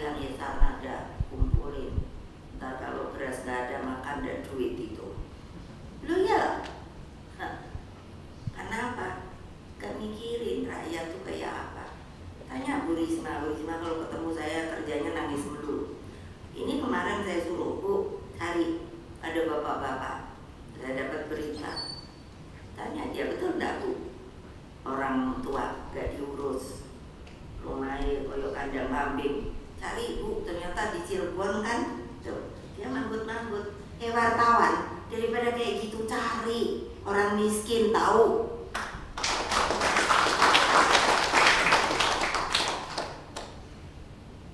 bilang ya sana ada kumpulin, ntar kalau beras gak ada makan dan duit itu. Lu ya, kenapa? Gak mikirin rakyat tuh kayak apa. Tanya Bu Risma kalau ketemu saya kerjanya nangis melulu. Ini kemarin saya suruh, Bu, cari ada bapak-bapak, saya dapat berita. Tanya dia, betul enggak Bu? Orang tua gak diurus, rumahnya koyo kandang kambing. Cari Bu, ternyata di Cirebon kan. Tuh, dia manggut-manggut. Wartawan, daripada kayak gitu cari orang miskin tahu.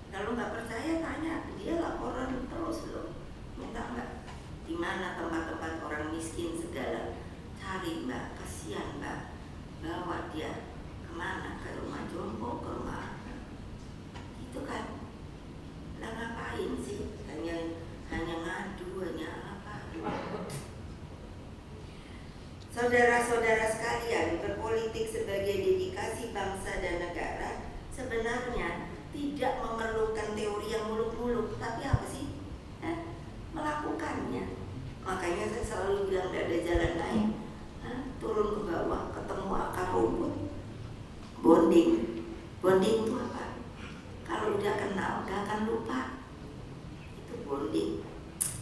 Kalau nggak percaya tanya, dia laporan terus loh. Minta nggak di mana tempat-tempat orang miskin segala. Cari Mbak, kasihan Mbak. Bawa dia kemana? Ke rumah jompo, ke rumah itu kan. Lah ngapain sih? Hanya ngadu, hanya apa? Saudara-saudara sekalian, berpolitik sebagai dedikasi bangsa dan negara sebenarnya tidak memerlukan teori yang muluk-muluk, tapi apa sih? Melakukannya. Makanya saya selalu bilang tidak ada jalan lain. Turun ke bawah, ketemu akar rumput, bonding. Bonding itu apa? Kalau udah kenal, gak akan lupa. Itu bonding.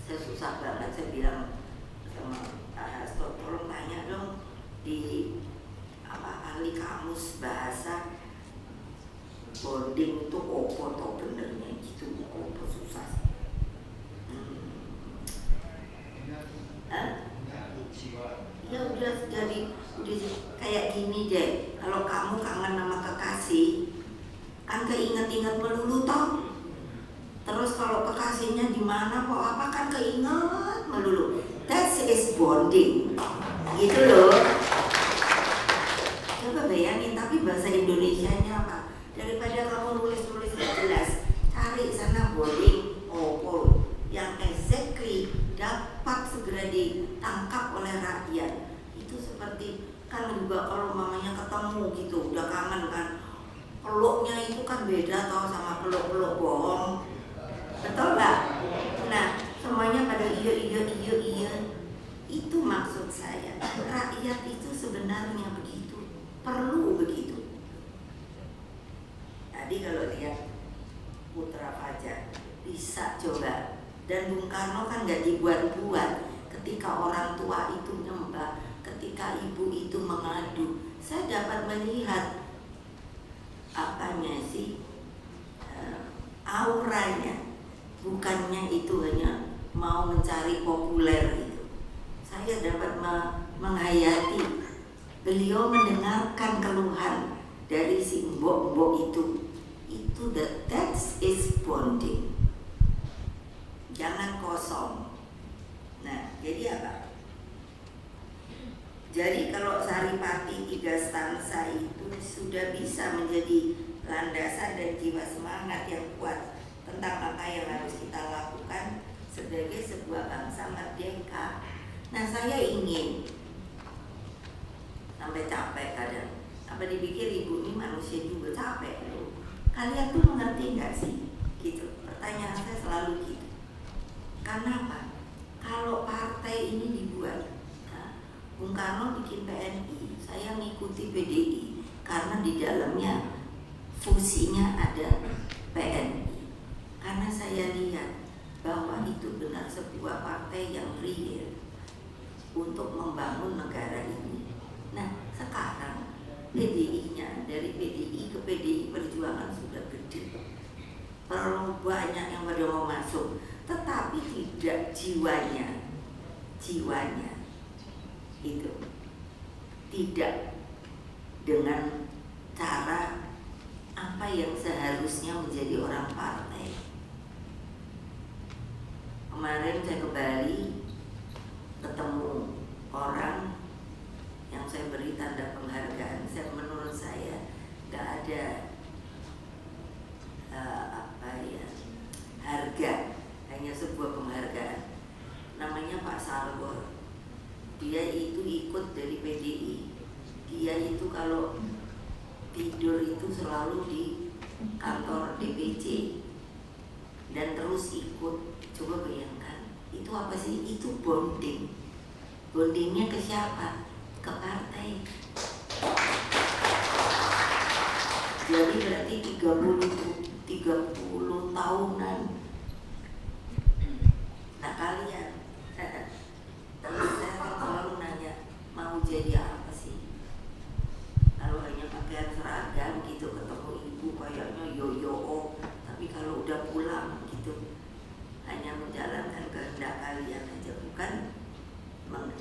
Saya susah banget, saya bilang sama Hasto, tolong tanya dong di ahli kamus bahasa bonding itu opo toh benernya gitu, opo susah sih. Ya udah kayak gini deh. Kalau kamu kangen sama kekasih, kan keinget-inget melulu toh. Terus kalau kekasihnya di mana kok apa kan keinget melulu. That is bonding. Gitu loh. Coba bayangin, tapi bahasa Indonesianya apa? Daripada kamu nulis-nulis gak jelas, cari sana bonding opo yang exactly dapat segera ditangkap oleh rakyat. Itu seperti kan juga kalau mamanya ketemu gitu udah kangen kan, peluknya itu kan beda tau sama peluk-peluk bohong, betul gak? Nah semuanya pada iya. Itu maksud saya, rakyat itu sebenarnya begitu, perlu begitu. Tadi kalau lihat Putra Fajar bisa coba. Dan Bung Karno kan gak dibuat-buat. Ketika orang tua itu nyembah, ketika ibu itu mengadu, saya dapat melihat apanya sih, auranya. Bukannya itu hanya mau mencari populer itu. Saya dapat menghayati beliau mendengarkan keluhan dari si mbok-mbok itu. Itu that is bonding. Jangan kosong. Nah, jadi apa? Jadi kalau Saripati 3 stansa itu sudah bisa menjadi landasan dan jiwa semangat yang kuat tentang apa yang harus kita lakukan sebagai sebuah bangsa merdeka. Nah, saya ingin sampai capek kadang. Apa dipikir ibu ini manusia juga capek loh. Kalian tuh mengerti nggak sih? Gitu. Pertanyaan saya selalu gitu. Karena apa? Kalau partai ini dibuat, Bung Karno bikin PNI, saya ngikuti PDI karena di dalamnya fusinya ada PNI. Karena saya lihat bahwa itu benar sebuah partai yang real untuk membangun negara ini. Nah sekarang PDI-nya dari PDI ke PDI Perjuangan sudah gede, perlu banyak yang pada mau masuk. Tetapi tidak jiwanya itu tidak dengan cara apa yang seharusnya menjadi orang partai. Kemarin saya ke Bali, ketemu orang yang saya beri tanda penghargaan. Menurut saya nggak ada harga, hanya sebuah penghargaan. Namanya Pak Sarwar. Dia itu ikut dari PDI. Dia itu kalau tidur itu selalu di kantor DPC. harus ikut. Coba bayangkan, itu apa sih? Itu bonding. Bondingnya ke siapa? Ke partai. Jadi berarti 30 tahunan. Nah kalian, terus saya kan selalu nanya, mau jadi apa sih? Kalau hanya pakaian seragam gitu, ketemu ibu kayaknya yo-yo, tapi kalau udah pulang gitu, hanya menjalankan kehendak kalian aja, bukan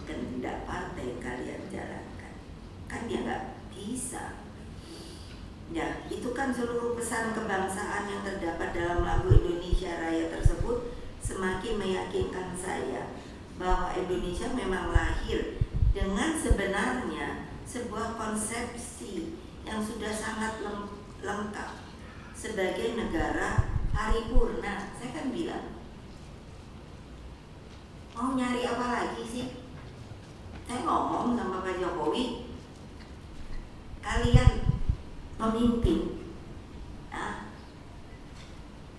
kehendak partai yang kalian jalankan. Kan ya nggak bisa. Ya, itu kan seluruh pesan kebangsaan yang terdapat dalam lagu Indonesia Raya tersebut semakin meyakinkan saya bahwa Indonesia memang lahir dengan sebenarnya sebuah konsepsi yang sudah sangat lengkap sebagai negara paripurna. Saya kan bilang, mau nyari apa lagi sih? Saya ngomong sama Pak Jokowi, kalian pemimpin, nah,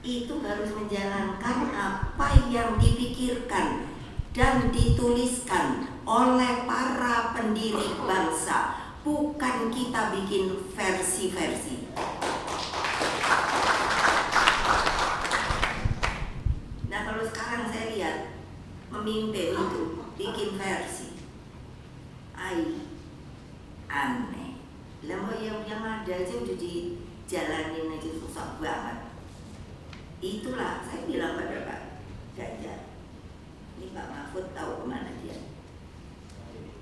itu harus menjalankan apa yang dipikirkan dan dituliskan oleh para pendiri bangsa, bukan kita bikin versi-versi. Nah kalau sekarang saya lihat memimpin itu bikin versi, aneh. Lama yang ada aja udah dijalanin aja susah banget. Itulah saya bilang pada Pak Ganjar, ini Pak Mahfud tahu kemana dia.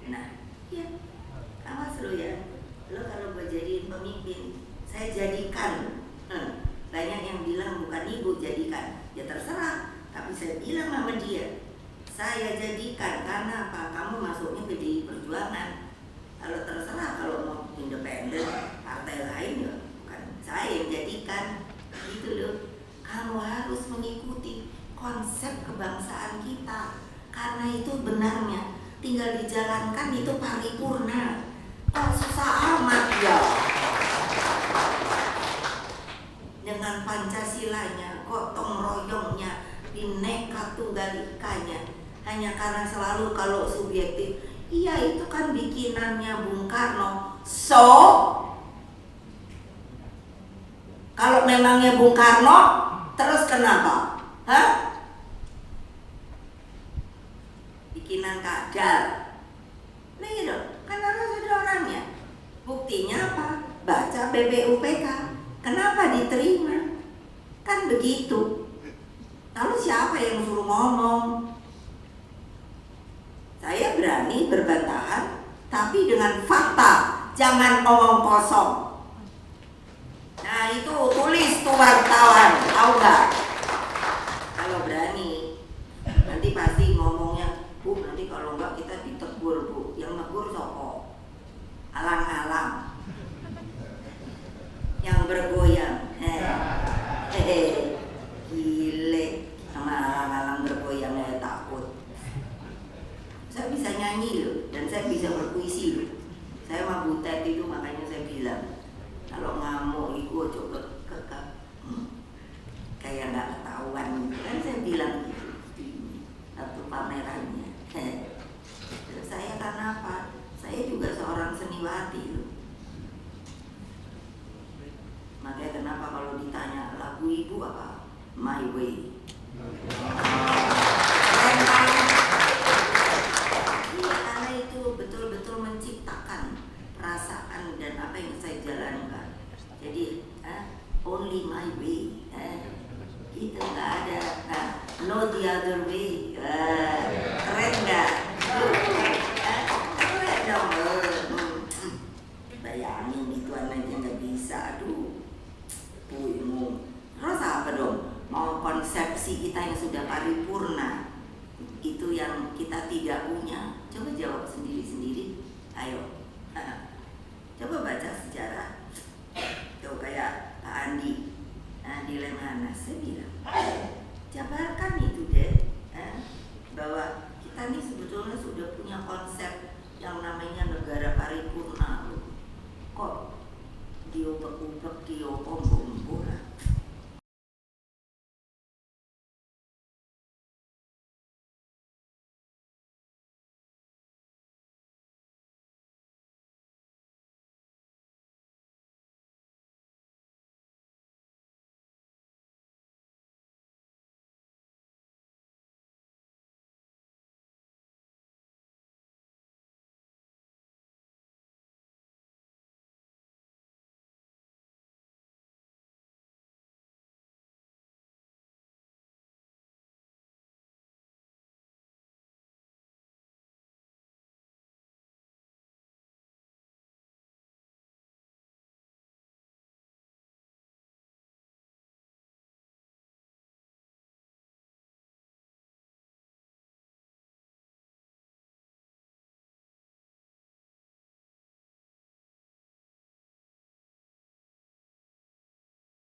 Nah, ya awas lo ya, lo kalau gue jadiin pemimpin, saya jadikan. Banyak yang bilang bukan ibu jadikan, ya terserah. Tapi saya bilang sama dia, saya jadikan karena apa? Kamu masuknya PDI Perjuangan. Kalau terserah, kalau mau independen partai lain ya bukan saya yang jadikan, gitu loh. Kamu harus mengikuti konsep kebangsaan kita, karena itu benarnya tinggal dijalankan, itu paripurna. Kok susah amat ya dengan Pancasilanya, gotong royongnya, Bhinneka Tunggal Ikanya, hanya karena selalu kalau subjektif, iya itu kan bikinannya Bung Karno. So, kalau memangnya Bung Karno, terus kenapa? Hah? Bikinan kadal. Nah gitu, kan harus ada orangnya. Buktinya apa? Baca BPUPK. Kenapa diterima? Kan begitu. Lalu siapa yang suruh ngomong? Saya berani berbantahan, tapi dengan fakta, jangan omong kosong. Nah itu tulis tuh wartawan, tahu nggak? Kalau berani, nanti pasti ngomongnya, Bu, nanti kalau nggak kita ditegur, Bu. Yang negur soko, alang-alang, yang bergoyang, gile, sama alang-alang bergoyang ya takut. Saya bisa nyanyi loh, dan saya bisa berpuisi loh. Saya mah butet itu, makanya saya bilang kalau ngamuk itu coba kekak, kayak nggak ketahuan. Kan saya bilang gitu di satu pamerannya. Terus saya karena apa? Saya juga seorang seniwati loh. Makanya kenapa kalau ditanya lagu ibu apa? My Way. Karena itu betul-betul menciptakan perasaan dan apa yang saya jalankan. Jadi only my way, itu nggak ada, no the other way. Keren nggak? Keren dong. Bayangin ituan aja nggak bisa, aduh, puimu. Terus apa dong? Mau konsepsi kita yang sudah paripurna, itu yang kita tidak punya. Coba jawab sendiri-sendiri. Ayo, coba baca sejarah. Tuh kayak Pak Andi, di Lemhanas, saya bilang